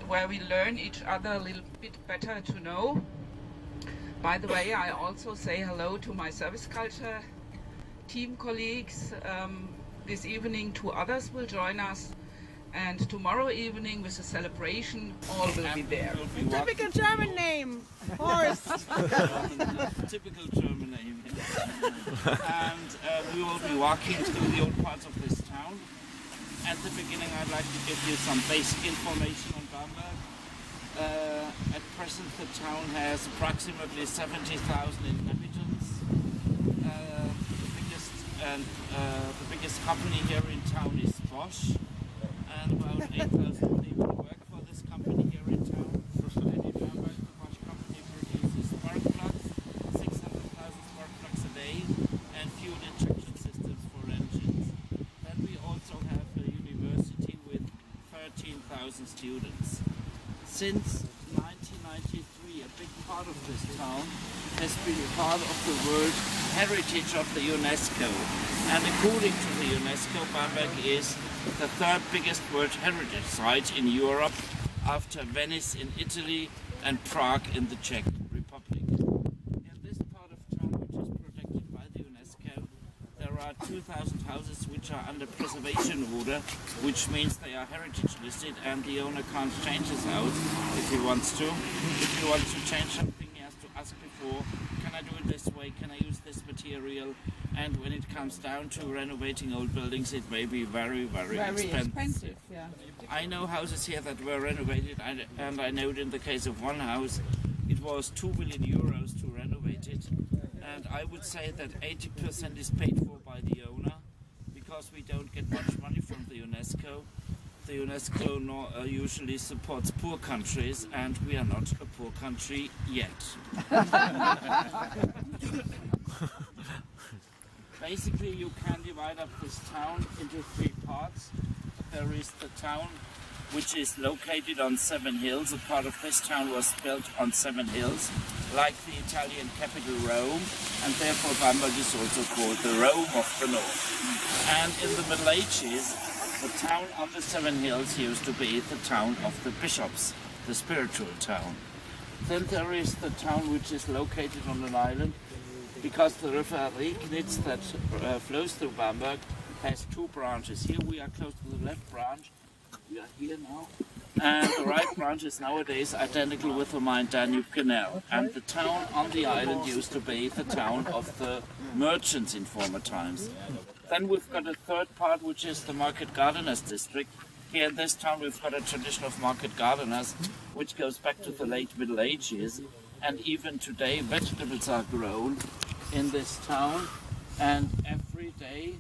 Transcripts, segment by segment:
Where we learn each other a little bit better to know. By the way, I also say hello to my service culture team colleagues. This evening 2 others will join us, and tomorrow evening with a celebration all will be there. Typical German name, Horst. Typical German name. And we will be walking through the old parts of this town. At the beginning, I'd like to give you some basic information on Bamberg. At present, the town has approximately 70,000 inhabitants. The biggest company here in town is Bosch, and about 8,000 people work for this company here in town. And in Bamberg, the Bosch company produces spark plugs, 600,000 spark plugs a day, and fuel injection systems for engines. Then we also have a university with 13,000 students. Since 1993, a big part of this town has been part of the World Heritage of the UNESCO. And according to the UNESCO, Bamberg is the 3rd biggest World Heritage Site in Europe, after Venice in Italy and Prague in the Czech Republic. In this part of town, which is protected by the UNESCO, there are 2,000 houses which are under preservation order, which means they are heritage listed, and the owner can't change his house if he wants to. If he wants to change something, he has to ask before, can I do it this way, can I use this material? And when it comes down to renovating old buildings, it may be very, very expensive. Yeah. I know houses here that were renovated, and I know in the case of one house, it was 2 million euros to renovate it. And I would say that 80% is paid for by the owner, because we don't get much money from the UNESCO. The UNESCO usually supports poor countries, and we are not a poor country yet. Basically, you can divide up this town into 3 parts. There is the town which is located on 7 hills. A part of this town was built on 7 hills, like the Italian capital Rome, and therefore Bamberg is also called the Rome of the North. And in the Middle Ages, the town on the 7 hills used to be the town of the bishops, the spiritual town. Then there is the town which is located on an island, because the river Regnitz that flows through Bamberg has 2 branches. Here we are close to the left branch. We are here now. And the right branch is nowadays identical with the Main-Danube Canal. And the town on the island used to be the town of the merchants in former times. Then we've got a 3rd part, which is the Market Gardeners district. Here in this town we've got a tradition of market gardeners, which goes back to the late Middle Ages. And even today vegetables are grown in this town, and every day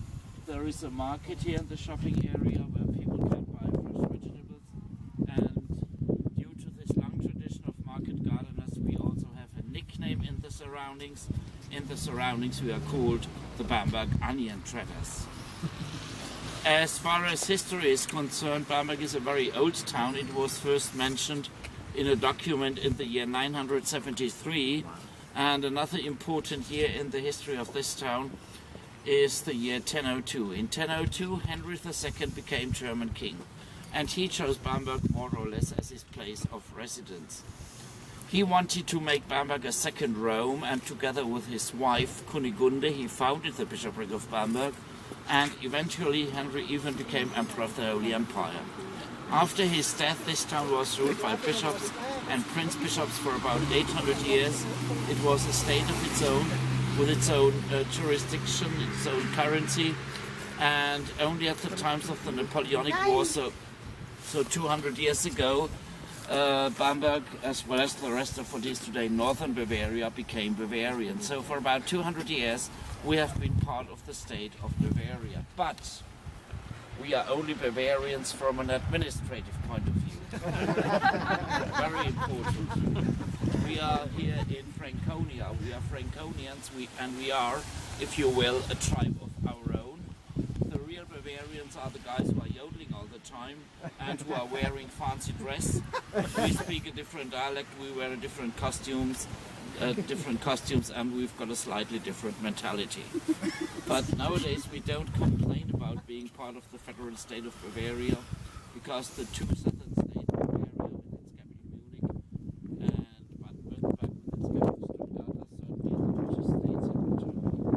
there is a market here in the shopping area where people can buy fresh vegetables. And due to this long tradition of market gardeners, we also have a nickname in the surroundings. In the surroundings we are called the Bamberg Onion Traders. As far as history is concerned, Bamberg is a very old town. It was first mentioned in a document in the year 973, and another important year in the history of this town is the year 1002. In 1002, Henry II became German king, and he chose Bamberg more or less as his place of residence. He wanted to make Bamberg a second Rome, and together with his wife Kunigunde, he founded the bishopric of Bamberg, and eventually Henry even became emperor of the Holy Empire. After his death, this town was ruled by bishops and prince bishops for about 800 years. It was a state of its own, with its own jurisdiction, its own currency, and only at the times of the Napoleonic War, so 200 years ago, Bamberg, as well as the rest of what is today northern Bavaria, became Bavarian. So for about 200 years, we have been part of the state of Bavaria. But we are only Bavarians from an administrative point of view. Very important. We are here in Franconia. We are Franconians, and we are, if you will, a tribe of our own. The real Bavarians are the guys who are yodeling all the time and who are wearing fancy dress. We speak a different dialect, we wear different costumes, and we've got a slightly different mentality. But nowadays we don't complain about being part of the federal state of Bavaria, because the two southern states, Bavaria with its capital Munich and Baden-Württemberg with its capital Stuttgart, are certainly the richest states in Germany.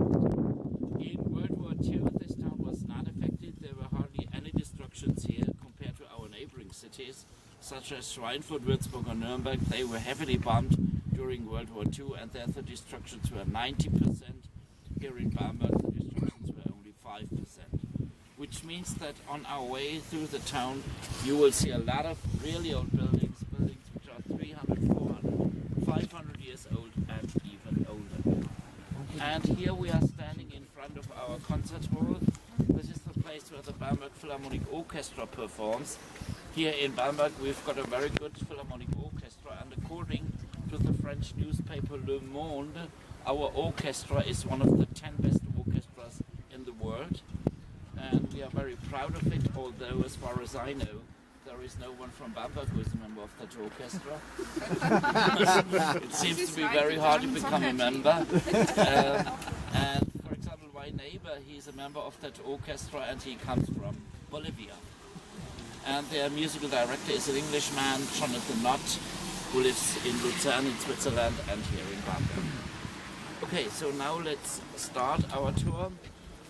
In World War II, this town was not affected. There were hardly any destructions here compared to our neighboring cities, such as Schweinfurt, Würzburg or Nuremberg. They were heavily bombed during World War II, and there the destructions were 90%. Here in Bamberg, the destructions were only 5%. Which means that on our way through the town, you will see a lot of really old buildings which are 300, 400, 500 years old and even older. And here we are standing in front of our concert hall. This is the place where the Bamberg Philharmonic Orchestra performs. Here in Bamberg we've got a very good Philharmonic Orchestra, and according to the French newspaper Le Monde, our orchestra is one of the 10 best orchestras in the world. And we are very proud of it, although as far as I know, there is no one from Bamberg who is a member of that orchestra. It seems to be very hard to become a member. And for example, my neighbor, he's a member of that orchestra and he comes from Bolivia. And their musical director is an Englishman, Jonathan Knott, who lives in Lucerne in Switzerland and here in Bamberg. Okay, so now let's start our tour.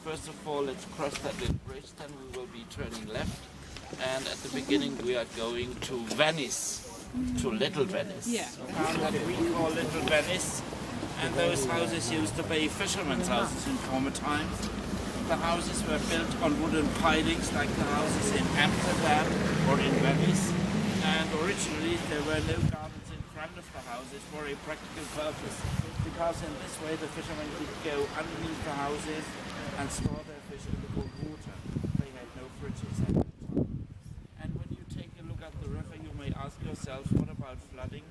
First of all, let's cross that little bridge, then we will be turning left. And at the beginning we are going to Venice, to Little Venice. Yeah. That we call Little Venice. And those houses used to be fishermen's houses in former times. The houses were built on wooden pilings like the houses in Amsterdam or in Venice. And originally there were no gardens in front of the houses for a practical purpose. Because in this way the fishermen could go underneath the houses and store their fish in the cold water. They had no fridges at that time. And when you take a look at the river, you may ask yourself, what about flooding?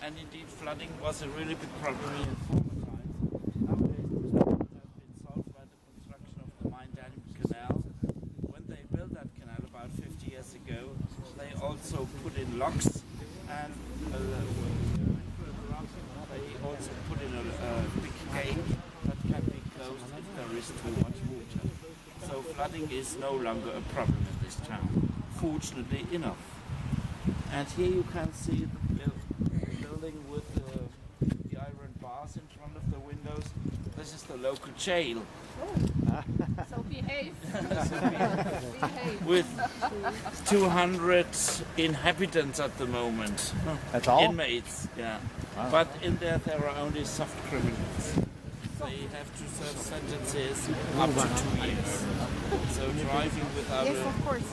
And indeed, flooding was a really big problem in former times. Nowadays, those problems have been solved by the construction of the Main-Danube Canal. When they built that canal about 50 years ago, they also put in locks and they also put in a big gate that can be closed if there is too much water. So flooding is no longer a problem in this town, fortunately enough. And here you can see the building with the iron bars in front of the windows. This is the local jail. So behave. With 200 inhabitants at the moment. That's all? Inmates, yeah. Wow. But in there are only soft criminals. They have to serve sentences up to 2 years. So driving without a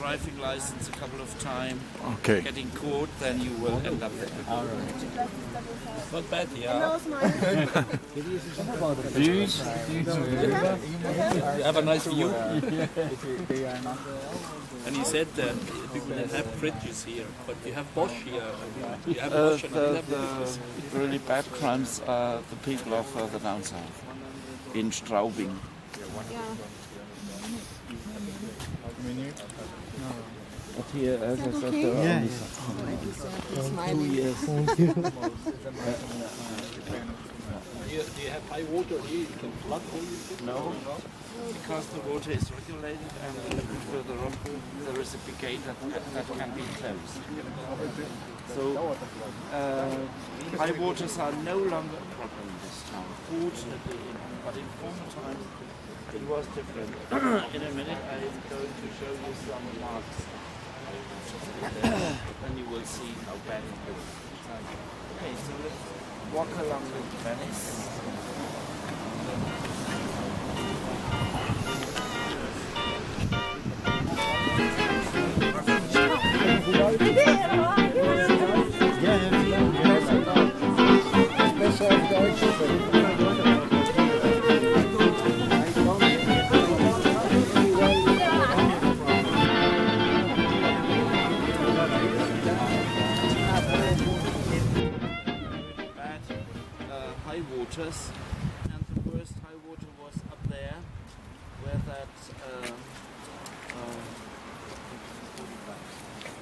driving license a couple of times, getting caught, then you will end up there. Not bad, yeah. Views. You have a nice view. And you said that we wouldn't have fridges here, but you have Bosch here. You have Bosch and the really bad crimes are the people are further down south, in Straubing. But here, as I said, there are only 2 years. Do you have high water here? You can flood all these things? No, because the water is regulated and a little further up there is a big gate that can be closed. So high waters are no longer a problem in this town, fortunately, but in former times it was different. In a minute I am going to show you some marks Then you will see how bad it is. Okay, so let's walk along Little Venice. Besser auf Deutsch bad high waters, and the worst high water was up there, where that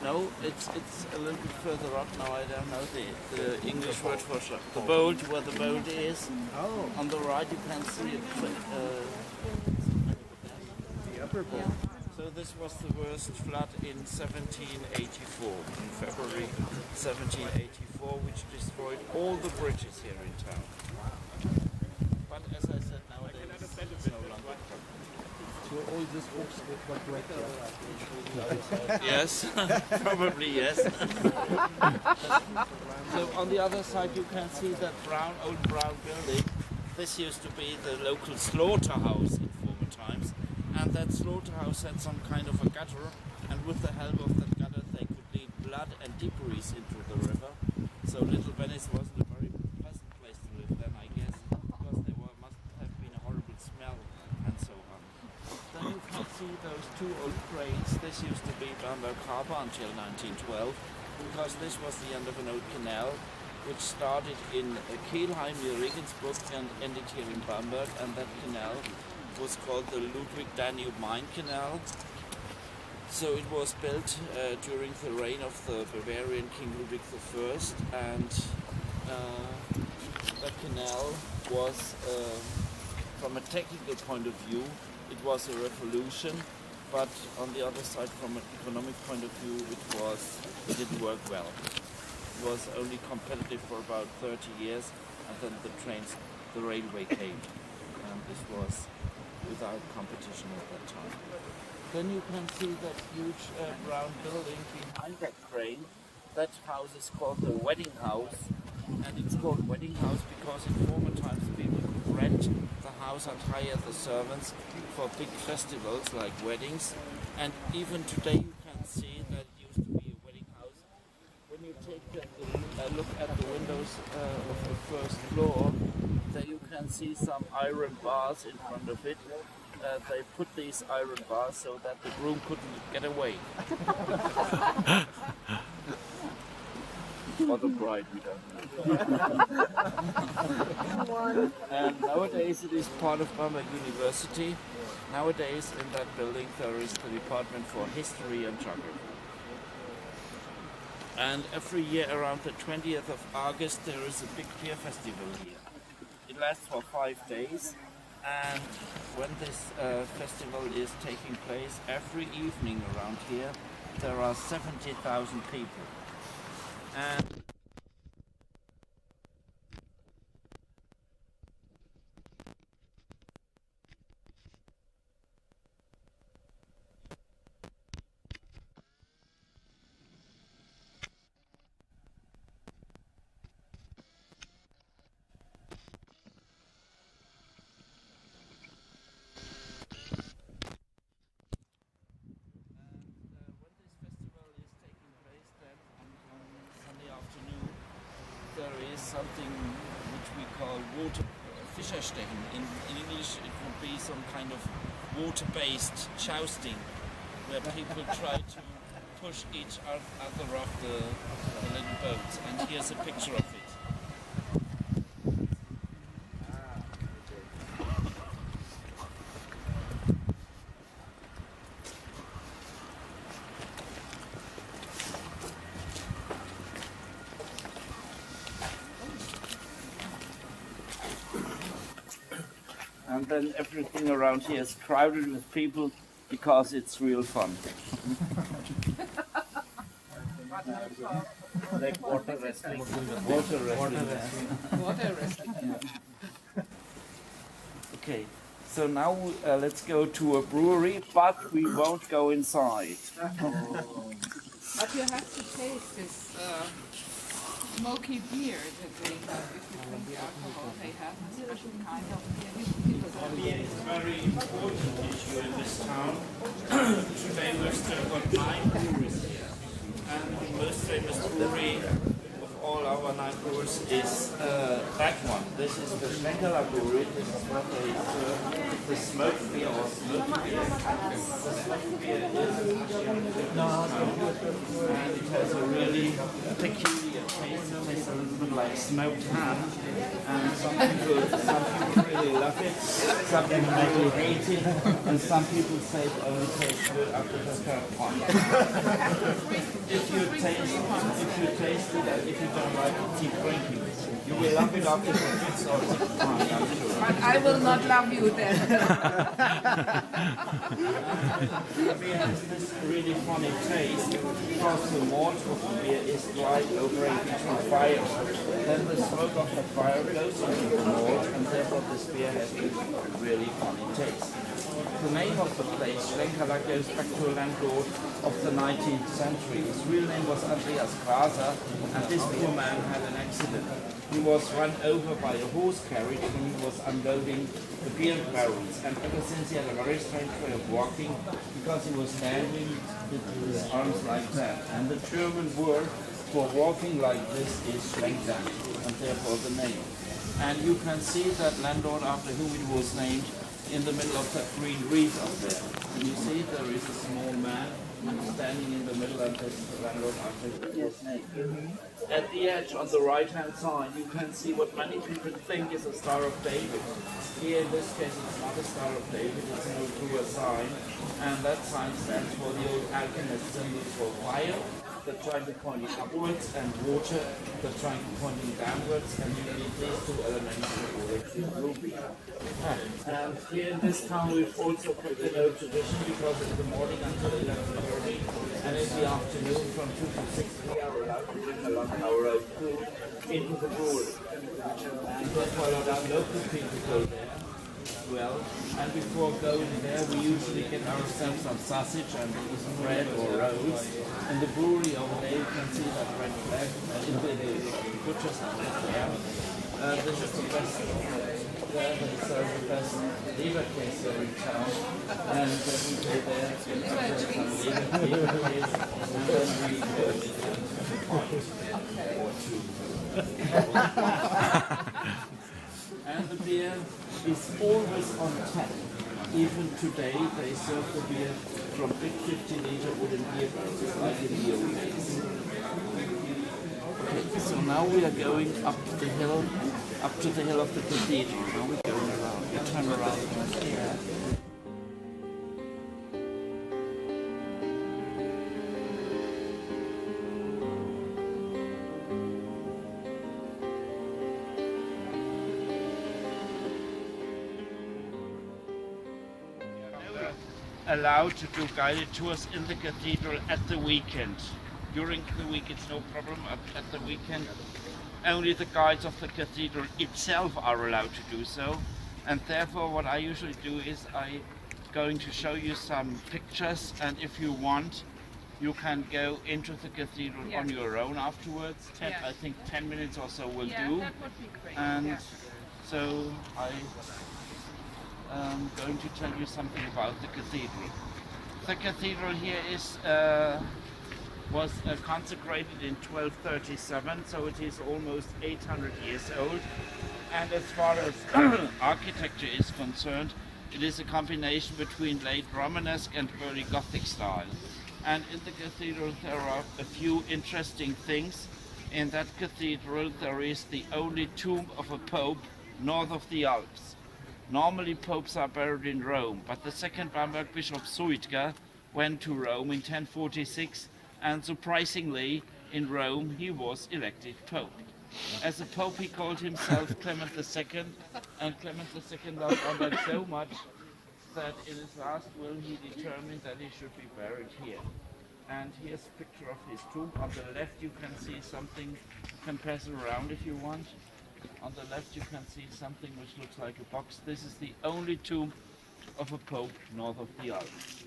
no, it's a little bit further up now. I don't know the English word for the boat, where the boat is. Oh, On the right you can see it. the upper bowl. So this was the worst flood in 1784, in February 1784, which destroyed all the bridges here in town. But as I said, nowadays it's no longer. So all these books got wrecked. Yes, probably yes. So on the other side you can see that old brown building. This used to be the local slaughterhouse in former times. And that slaughterhouse had some kind of a gutter, and with the help of that gutter they could lead blood and debris into the river. So Little Venice wasn't a very pleasant place to live then, I guess, because there must have been a horrible smell and so on. Then you can see those two old cranes. This used to be Bamberg Harbour until 1912, because this was the end of an old canal which started in Kelheim near Regensburg and ended here in Bamberg, and that canal was called the Ludwig-Danube Main Canal. So it was built during the reign of the Bavarian King Ludwig I, and that canal was, from a technical point of view, it was a revolution, but on the other side, from an economic point of view, it didn't work well. It was only competitive for about 30 years, and then the railway came, and this was without competition at that time. Then you can see that huge brown building behind that crane. That house is called the Wedding House, and it's called Wedding House because in former times people could rent the house and hire the servants for big festivals like weddings. And even today you can see that it used to be a wedding house. When you take a look at the windows of the first floor, there you can see some iron bars in front of it. They put these iron bars so that the groom couldn't get away. Or the bride, we don't know. And nowadays it is part of Bamberg University. Nowadays in that building there is the Department for History and Geography. And every year around the 20th of August there is a big beer festival here. It lasts for 5 days, and when this festival is taking place every evening around here, there are 70,000 people. And something which we call Fischerstechen. In English it would be some kind of water-based jousting, where people try to push each other off the little boats. And here's a picture of it. And then everything around here is crowded with people because it's real fun. Like water wrestling. Water wrestling. Okay, so now let's go to a brewery, but we won't go inside. But you have to taste this smoky beer that they have. If you drink the alcohol, they have a special kind of beer. Beer is a very important issue in this town. Today we've still got 9 breweries here. And the most famous brewery of all our 9 breweries is that one. This is the Schlenkerla brewery. This is what they serve, the smoked beer or smoked beer. The smoked beer is and it has a really peculiar taste. It tastes a little bit like smoked ham. And some people really love it. Some people maybe hate it. And some people say it only tastes good after the third one. If you taste it and if you don't like it, keep drinking. You will love it after the 5th or 6th time, I'm sure. But I will not love you then. Beer has this really funny taste because the malt of the beer is dried over a heating fire. Then the smoke of the fire goes into the malt and therefore this beer has this really funny taste. The name of the place, Schlenkerla, goes back to a landlord of the 19th century. His real name was Andreas Graser, and this poor man had an accident. He was run over by a horse carriage when he was unloading the beer barrels, and ever since he had a very strange way of walking because he was standing with his arms like that. And the German word for walking like this is Schlenker, and therefore the name. And you can see that landlord after whom it was named in the middle of that green wreath up there. And you see there is a small man standing in the middle, and this is the landlord after whom it was named. At the edge on the right hand side you can see what many people think is a Star of David. Here in this case it's not a Star of David, it's an Okua sign, and that sign stands for the old alchemist symbol for fire. The triangle pointing upwards, and water, the triangle pointing downwards, and you need these 2 elements in order to move it. And here in this town we've also kept an old tradition because in the morning until 11:30 and in the afternoon from 2 to 6 we are allowed to bring along our own food into the brewery. And therefore our local people go there as well. And before going there we usually get ourselves some sausage and bread or rolls. In the brewery over there you can see that red flag in the butcher's there. This is the best there, they serve the best leberkäse here in town. And we go there, get some leberkäse, and then we go to And the beer is always on tap. Even today they serve the beer from big 50-liter wooden beer barrels like in the old days. Okay, so now we are going up the hill, up to the hill of the cathedral. Now we're going around. We turn around here. Allowed to do guided tours in the cathedral at the weekend. During the week it's no problem, at the weekend only the guides of the cathedral itself are allowed to do so, and therefore what I usually do is I'm going to show you some pictures, and if you want you can go into the cathedral on your own afterwards. I think 10 minutes or so will do. That would be great. And so I'm going to tell you something about the cathedral. The cathedral here was consecrated in 1237, so it is almost 800 years old. And as far as architecture is concerned, it is a combination between late Romanesque and early Gothic style. And in the cathedral there are a few interesting things. In that cathedral there is the only tomb of a pope north of the Alps. Normally popes are buried in Rome, but the second Bamberg Bishop Suidger went to Rome in 1046, and surprisingly in Rome he was elected pope. As a pope he called himself Clement II, and Clement II loved Bamberg so much that in his last will he determined that he should be buried here. And here's a picture of his tomb. On the left you can see something, you can pass it around if you want. On the left you can see something which looks like a box. This is the only tomb of a pope north of the Alps.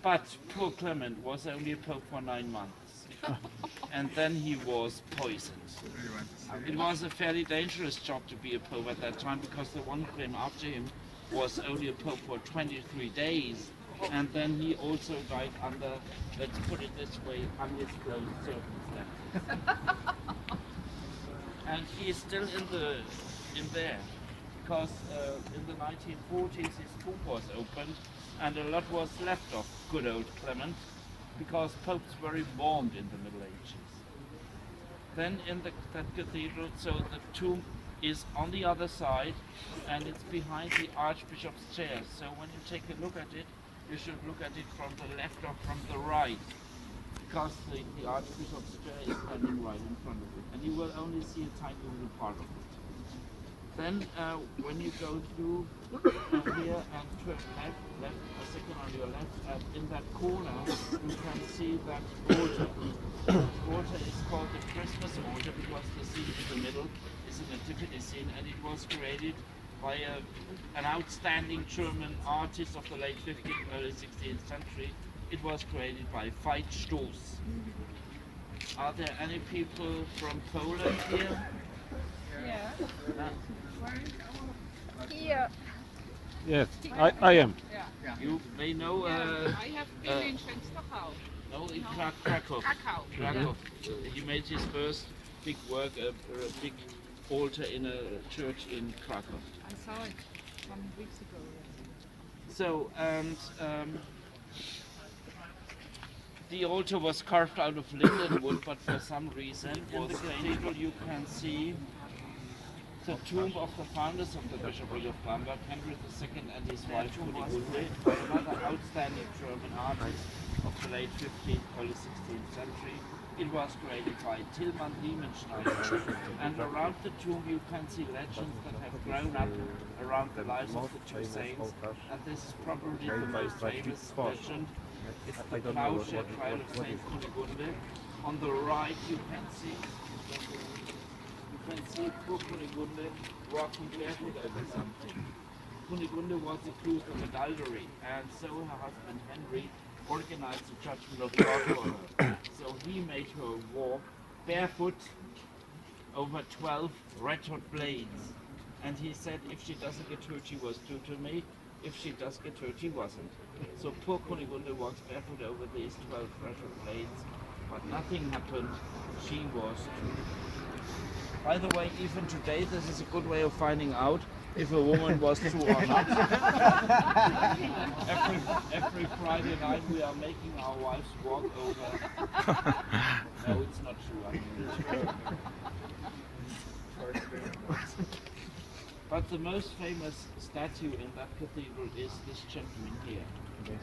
But poor Clement was only a pope for 9 months. And then he was poisoned. It was a fairly dangerous job to be a pope at that time, because the one who came after him was only a pope for 23 days. And then he also died under, let's put it this way, undisclosed circumstances. And he is still in there, because in the 1940s his tomb was opened and a lot was left of good old Clement, because popes were embalmed in the Middle Ages. Then in that cathedral, so the tomb is on the other side and it's behind the Archbishop's chair. So when you take a look at it, you should look at it from the left or from the right, because the Archbishop's chair is standing right in front of it, and you will only see a tiny little part of it. Then when you go through here and turn left, a second on your left, and in that corner you can see that altar. That altar is called the Christmas altar because the scene in the middle is a nativity scene, and it was created by an outstanding German artist of the late 15th, early 16th century. It was created by Veit Stoß. Are there any people from Poland here? Yeah. Uh, Here. Yes, I am. you may know. I have been in Częstochowa. No, in Krakow. Krakow. He made his first big work, a big altar in a church in Krakow. I saw it some weeks ago. So, and the altar was carved out of linden wood, but for some reason in the cathedral you can see the tomb of the founders of the bishopric of Bamberg, Henry II and his wife Kunigunde, another outstanding German artist of the late 15th, early 16th century. It was created by Tilman Riemenschneider, and around the tomb you can see legends that have grown up around the lives of the two saints, and this is probably the most famous legend. It's the plowshare trial of Saint Kunigunde. On the right you can see poor Kunigunde walking barefoot over something. Kunigunde was accused of adultery, and so her husband Henry organized the judgment of God for her. So he made her walk barefoot over 12 red-hot blades. And he said if she doesn't get hurt, she was true to me. If she does get hurt, she wasn't. So poor Kunigunde walks barefoot over these 12 red-hot blades, but nothing happened. She was true. By the way, even today, this is a good way of finding out if a woman was true or not. every Friday night we are making our wives walk over. No, it's not true. I mean, but the most famous statue in that cathedral is this gentleman here.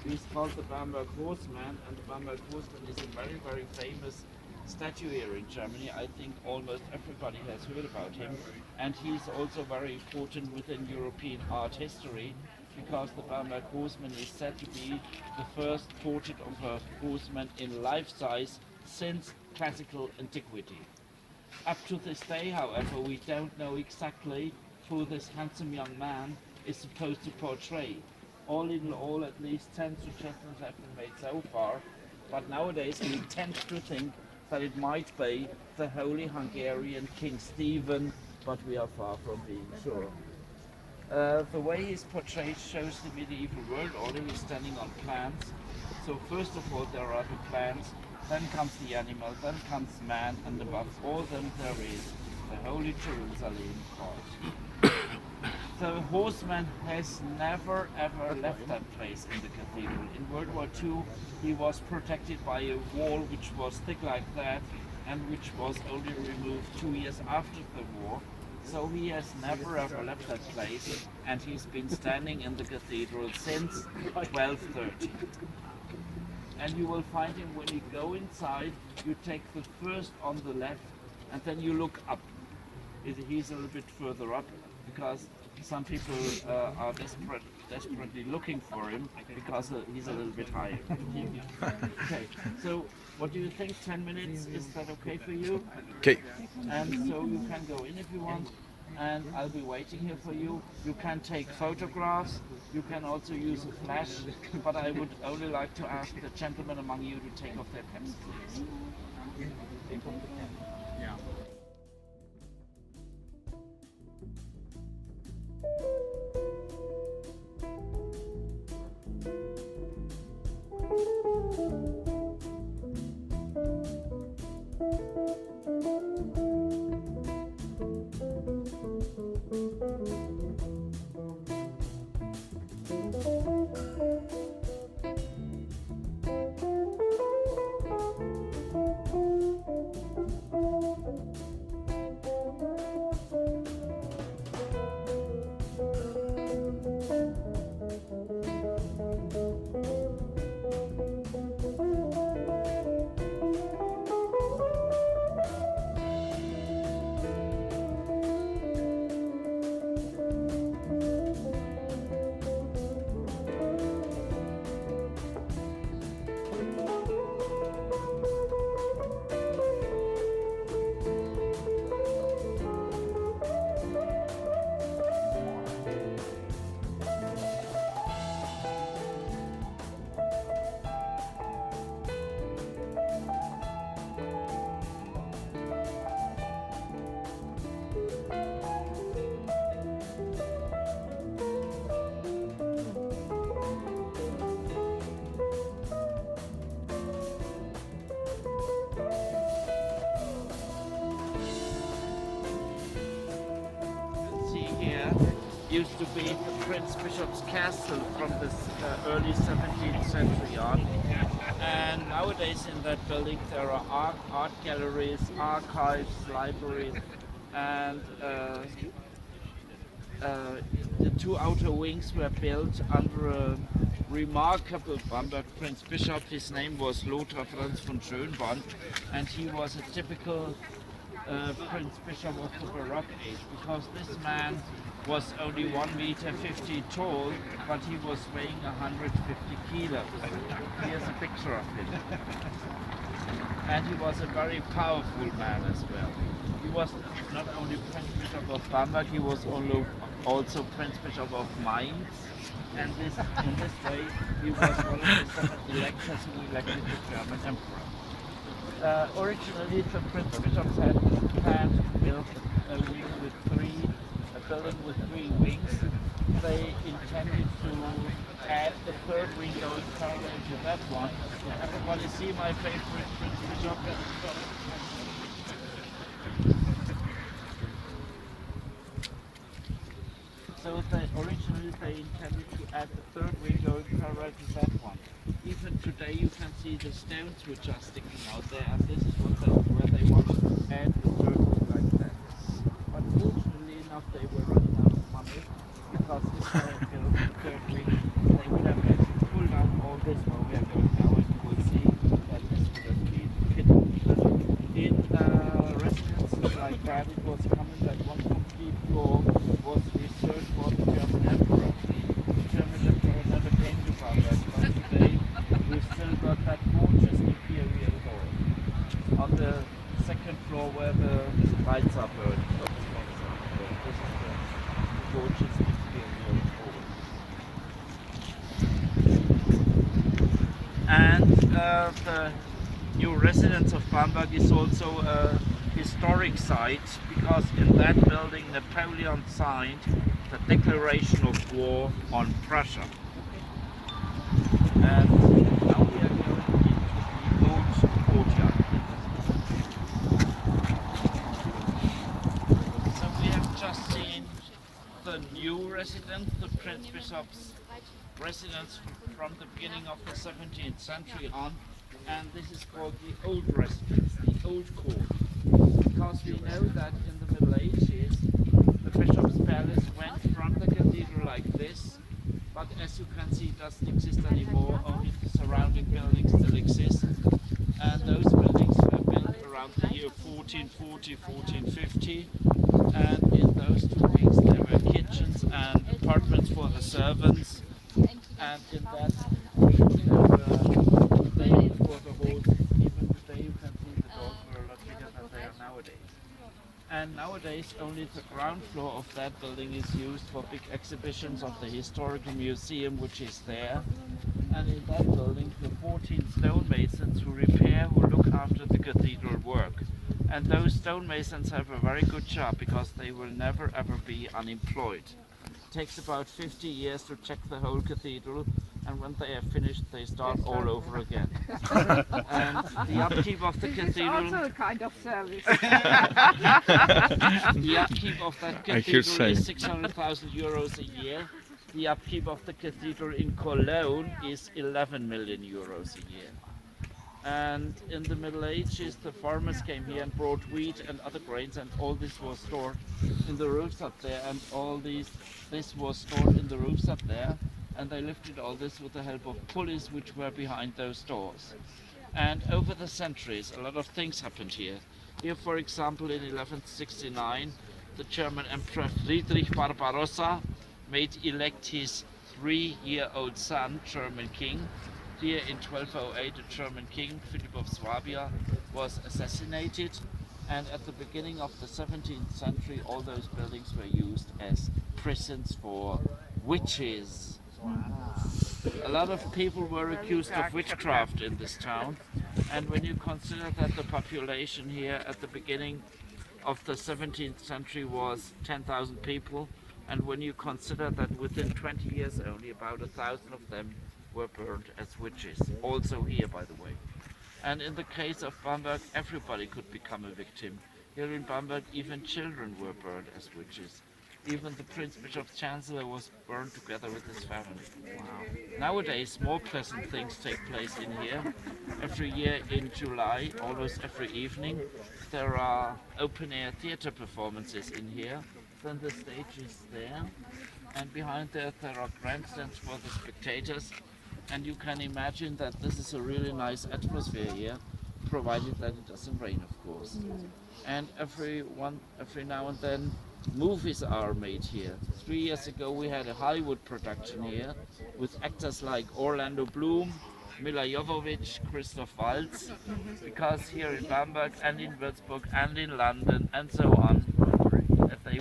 He's called the Bamberg Horseman, and the Bamberg Horseman is a very, very famous statue here in Germany. I think almost everybody has heard about him, and he's also very important within European art history, because the Bamberg Horseman is said to be the first portrait of a horseman in life size since classical antiquity. Up to this day, however, we don't know exactly who this handsome young man is supposed to portray. All in all, at least 10 suggestions have been made so far, but nowadays we tend to think that it might be the Holy Hungarian King Stephen, but we are far from being sure. The way he's portrayed shows the medieval world order. He's standing on plants. So first of all there are the plants, then comes the animal, then comes man, and above all them there is the Holy Jerusalem cross. The horseman has never ever left that place in the cathedral. In World War II he was protected by a wall which was thick like that, and which was only removed 2 years after the war. So he has never ever left that place, and he's been standing in the cathedral since 1230. And you will find him when you go inside. You take the first on the left, and then you look up. He's a little bit further up, because some people are desperately looking for him, because he's a little bit higher. Okay, so what do you think? 10 minutes, is that okay for you? Okay. And so you can go in if you want. and I'll be waiting here for you. You can take photographs, you can also use a flash, but I would only like to ask the gentlemen among you to take off their caps, please. Take off the cap. Yeah. Used to be the Prince Bishop's Castle from the early 17th century on. And nowadays in that building there are art galleries, archives, libraries, and the two outer wings were built under a remarkable Bamberg Prince Bishop. His name was Lothar Franz von Schönborn, and he was a typical Prince Bishop of the Baroque age, because this man was only 1 meter 50 tall, but he was weighing 150 kilos. Here's a picture of him. And he was a very powerful man as well. He was not only Prince Bishop of Bamberg, he was also Prince Bishop of Mainz. And in this way, he was one of the 7 electors who elected the German emperor. Originally, the Prince Bishops had planned to build a building with 3 wings. They intended to add the 3rd wing going parallel to that one. Everybody see my favorite Prince Bishop? So originally they intended to add the 3rd wing going parallel to that one. Even today you can see the stones which are sticking out there, and this is where they want to add the 3rd wing like that. But fortunately enough they were running out of money, because if they had built the 3rd wing they would have had to pull down all this where we are going now, and you will see that this would have been hidden. In residences like that it was common that one complete floor was reserved for the German emperor. The German emperor never came to Bamberg, but today we've still got that gorgeous imperial hall on the 2nd floor where the lights are burning. This is the gorgeous imperial hall. And the new residence of Bamberg is also a historic site, because in that building Napoleon signed the declaration of war on Prussia. And now we are going into the old courtyard. So we have just seen the new residence, the Prince Bishop's residence from the beginning of the 17th century on, and this is called the old residence, the old court. Because we know that in the Middle Ages the Bishop's Palace went from the cathedral like this, but as you can see it doesn't exist anymore, only the surrounding buildings still exist. And those buildings were built around the year 1440, 1450, and in those 2 wings there were kitchens and apartments for the servants, and in that wing there were stables for the horses. Even today you can see the doors were a lot bigger than they are nowadays. And And nowadays only the ground floor of that building is used for big exhibitions of the historical museum which is there. And in that building the 14 stonemasons who look after the cathedral work. And those stonemasons have a very good job because they will never ever be unemployed. It takes about 50 years to check the whole cathedral, and when they have finished they start all over again. And the upkeep of the cathedral... It's also a kind of service. The upkeep of that cathedral is 600,000 euros a year. The upkeep of the cathedral in Cologne is 11 million euros a year. And in the Middle Ages the farmers came here and brought wheat and other grains, and all this was stored in the roofs up there, and this was stored in the roofs up there, and they lifted all this with the help of pulleys which were behind those doors. And over the centuries a lot of things happened here. Here, for example, in 1169 the German Emperor Friedrich Barbarossa made elect his 3-year-old son German king. Here in 1208 a German king, Philip of Swabia, was assassinated, and at the beginning of the 17th century all those buildings were used as prisons for witches. A lot of people were accused of witchcraft in this town, and when you consider that the population here at the beginning of the 17th century was 10,000 people, and when you consider that within 20 years only about 1,000 of them were burned as witches, also here by the way. And in the case of Bamberg everybody could become a victim. Here in Bamberg even children were burned as witches. Even the Prince Bishop's Chancellor was burned together with his family. Wow. Nowadays more pleasant things take place in here. Every year in July, almost every evening, there are open-air theatre performances in here. Then the stage is there, and behind there are grandstands for the spectators, and you can imagine that this is a really nice atmosphere here, provided that it doesn't rain, of course. And every now and then movies are made here. 3 years ago we had a Hollywood production here with actors like Orlando Bloom, Mila Jovovich, Christoph Waltz, because here in Bamberg and in Würzburg and in London and so on, they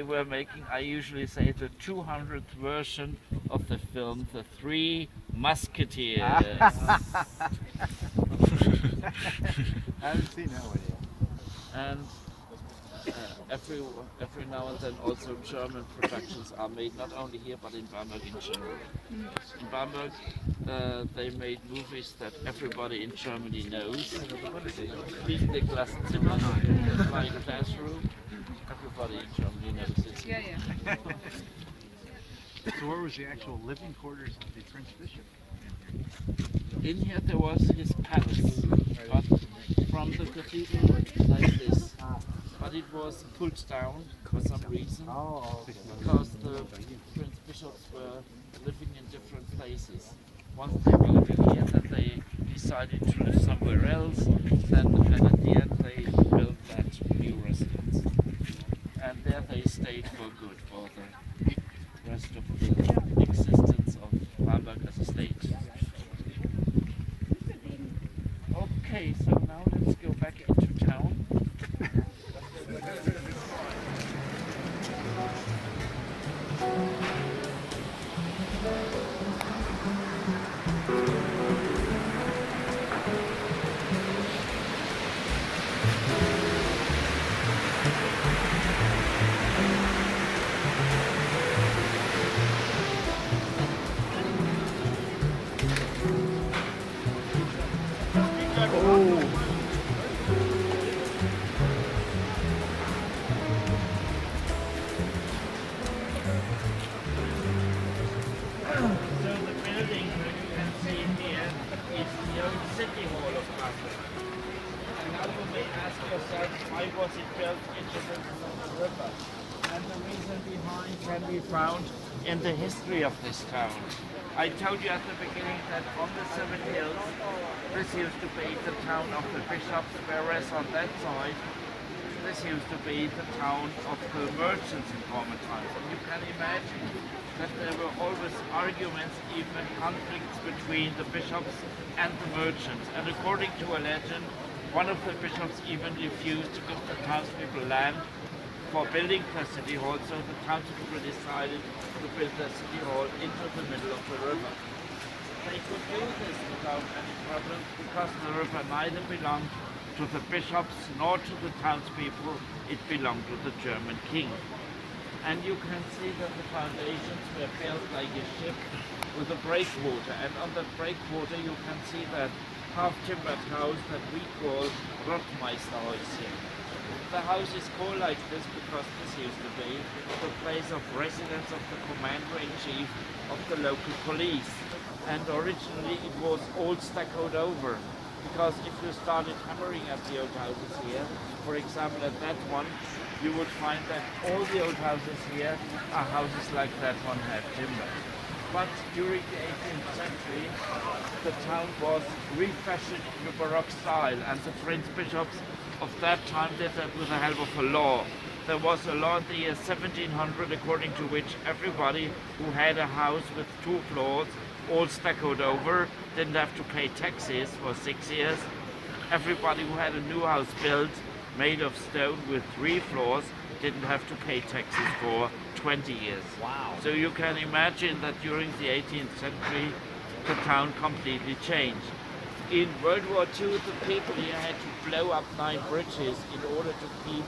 were making, I usually say, the 200th version of the film The Three Musketeers. I haven't seen that one yet. And every now and then also German productions are made, not only here but in Bamberg in general. In Bamberg they made movies that everybody in Germany knows. Fliegende Klassenzimmer, Flying Classroom, everybody in Germany knows it. Yeah, yeah. So where was the actual living quarters of the Prince Bishop? In here there was his palace, but from the cathedral like this. But it was pulled down for some reason, because the Prince Bishops were living in different places. Once they were living here, then they decided to live somewhere else, and at the end they built that new residence. And there they stayed for good for the rest of the existence of Bamberg as a state. Okay, so now let's go back into town. In the history of this town. I told you at the beginning that on the 7 hills this used to be the town of the bishops, whereas on that side this used to be the town of the merchants in former times. And you can imagine that there were always arguments, even conflicts between the bishops and the merchants. And according to a legend, One of the bishops even refused to give the townspeople land for building the city hall, so the townspeople decided to build the city hall into the middle of the river. They could do this without any problem because the river neither belonged to the bishops nor to the townspeople, it belonged to the German king. And you can see that the foundations were built like a ship with a breakwater, and on that breakwater you can see that half-timbered house that we call Rottmeisterhaus here. The house is called like this because this used to be the place of residence of the commander-in-chief of the local police. And originally it was all stuccoed over, because if you started hammering at the old houses here, for example at that one, you would find that all the old houses here are houses like that one have timber. But during the 18th century, the town was refashioned in the Baroque style, and the Prince bishops of that time did that with the help of a law. There was a law in the year 1700 according to which everybody who had a house with 2 floors, all stuccoed over, didn't have to pay taxes for 6 years. Everybody who had a new house built, made of stone with 3 floors, didn't have to pay taxes for 20 years. Wow. So you can imagine that during the 18th century, the town completely changed. In World War II, the people here had to blow up 9 bridges in order to keep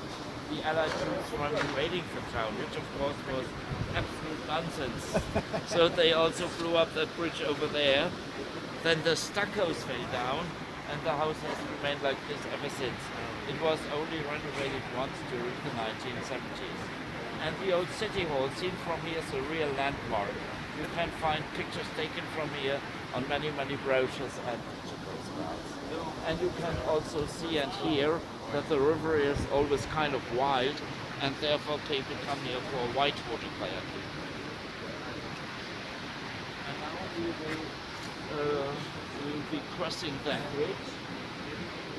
the Allied troops from invading the town, which of course was absolute nonsense. So they also blew up that bridge over there. Then the stuccos fell down, and the house has remained like this ever since. It was only renovated once during the 1970s. And the old city hall, seen from here, is a real landmark. You can find pictures taken from here on many, many brochures and picture postcards. And you can also see and hear that the river is always kind of wild, and therefore people come here for whitewater kayaking. And now we will be crossing that bridge.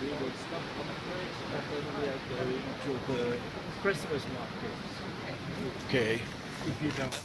We will stop on the bridge, and then we are going to the Christmas market. Okay. If you don't.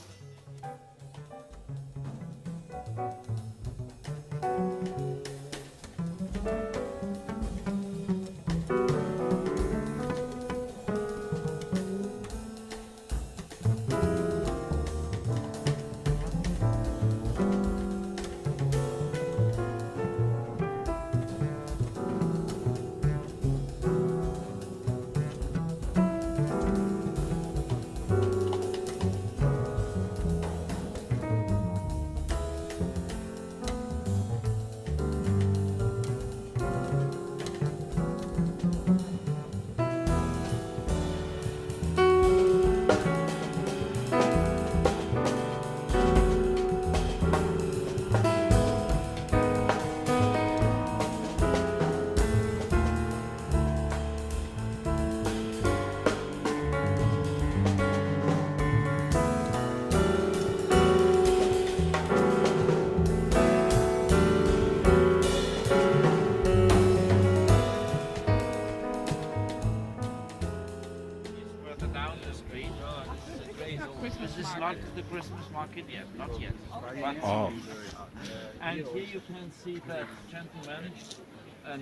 This is not the Christmas market yet, not yet. But and here you can see that gentleman,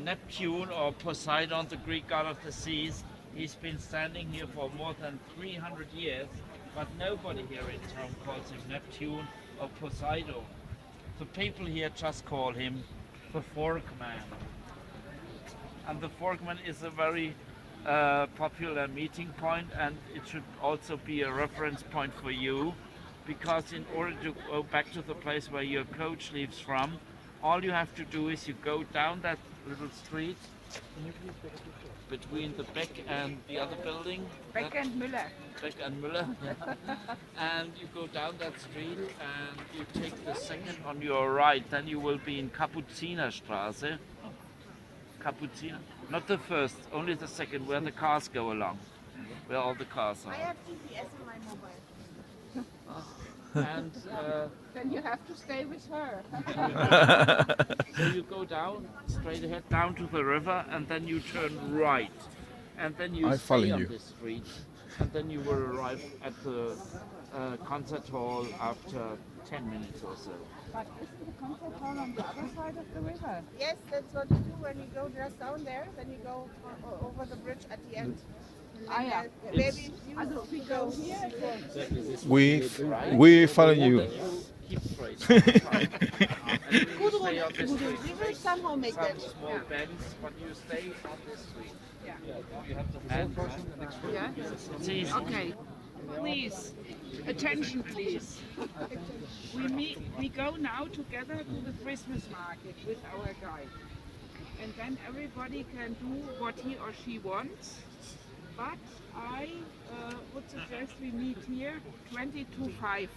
Neptune or Poseidon, the Greek god of the seas. He's been standing here for more than 300 years, but nobody here in town calls him Neptune or Poseidon. The people here just call him the Forkman. And the Forkman is a very popular meeting point, and it should also be a reference point for you, because in order to go back to the place where your coach leaves from, all you have to do is you go down that little street between the Beck and the other building. Beck and Müller. Beck and Müller. And you go down that street and you take the second on your right, then you will be in Kapuzinerstraße. Kapuziner? Not the first, only the second, where the cars go along, where all the cars I are. have GPS on my mobile. And Then you have to stay with her. so you go down, straight ahead, down to the river, and then you turn right. And then you stay on this street, and then you will arrive at the concert hall after 10 minutes or so. But isn't the concert hall on the other side of the river? Yes, that's what you do when you go just down there. Then you go over the bridge at the end. Yeah. Maybe you Also, we go here. We follow you. Keep straight. we will somehow make that. Small bends, but you stay on this street. Yeah. And it's easy. Okay. Please, attention, please. We go now together to the Christmas market with our guide, and then everybody can do what he or she wants. But I would suggest we meet here 20 to 5.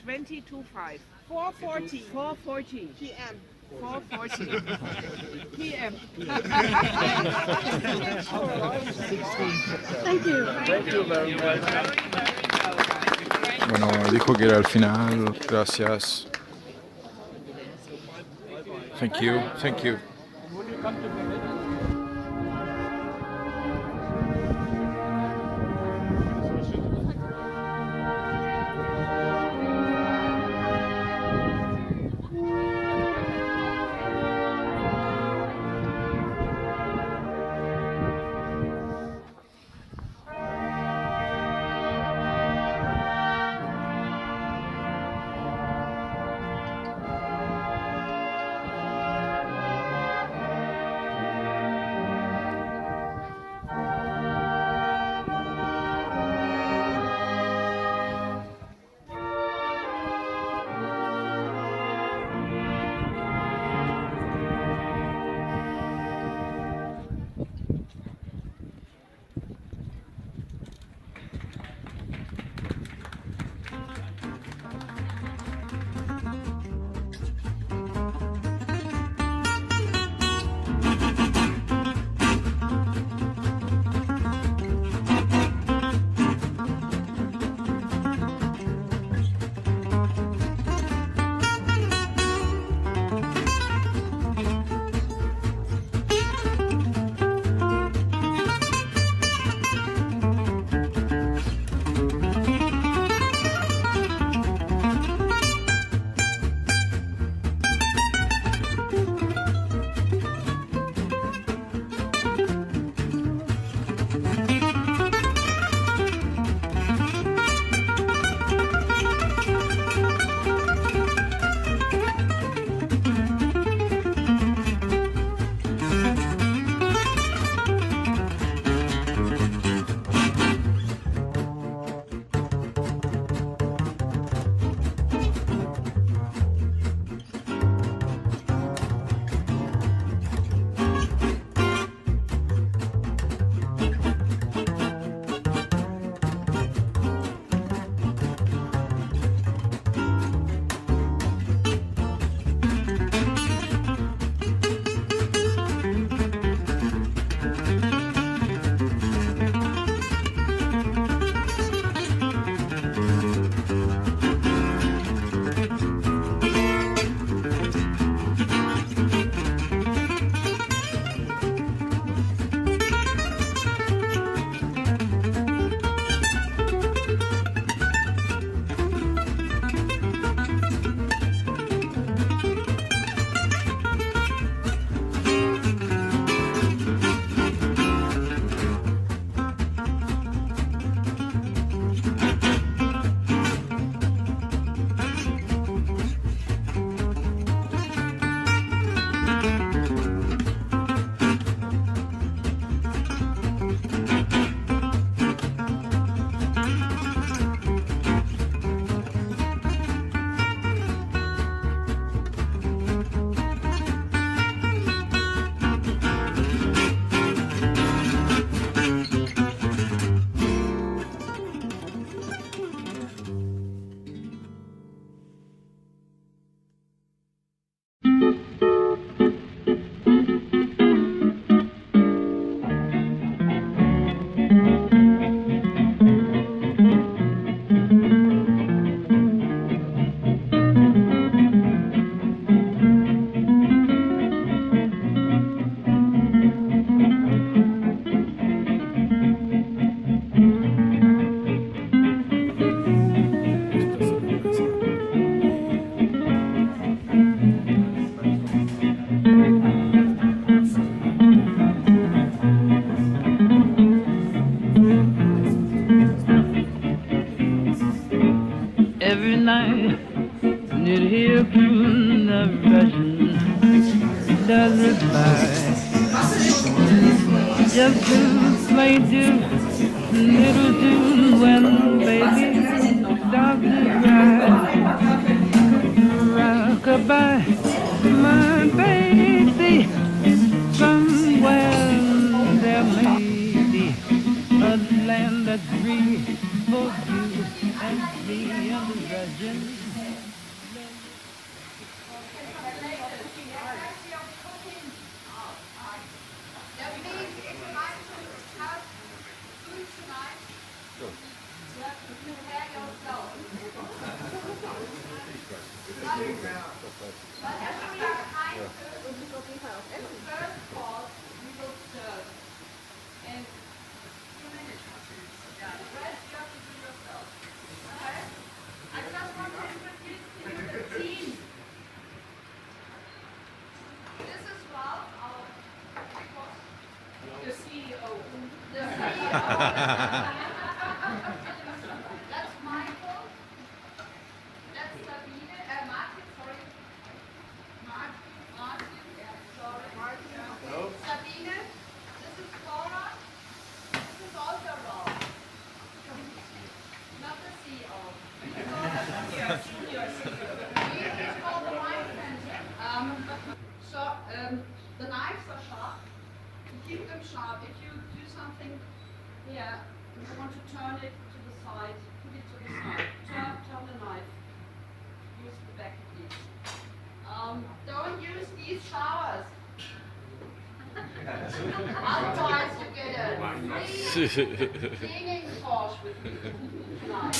20 to 5. 4:40 4:40 p.m. 4:40 p.m. Bueno, dijo que era al final. Gracias. Thank you. Thank you. Just to play little tune when baby starts to cry. Rock-a-bye, my baby, somewhere there may be a land that's free for you and me and the virgin. That's Michael. That's Sabine. Martin, sorry. Martin. Yeah, sorry. Sabine. This is Cora. This is also Rolf. Not the CEO. He's called the knife center. The knives are sharp. You keep them sharp. If you do something here, you want to turn it to the side, put it to the side, turn the knife, use the back please. Don't use these showers. Otherwise you get a free cleaning course with me tonight.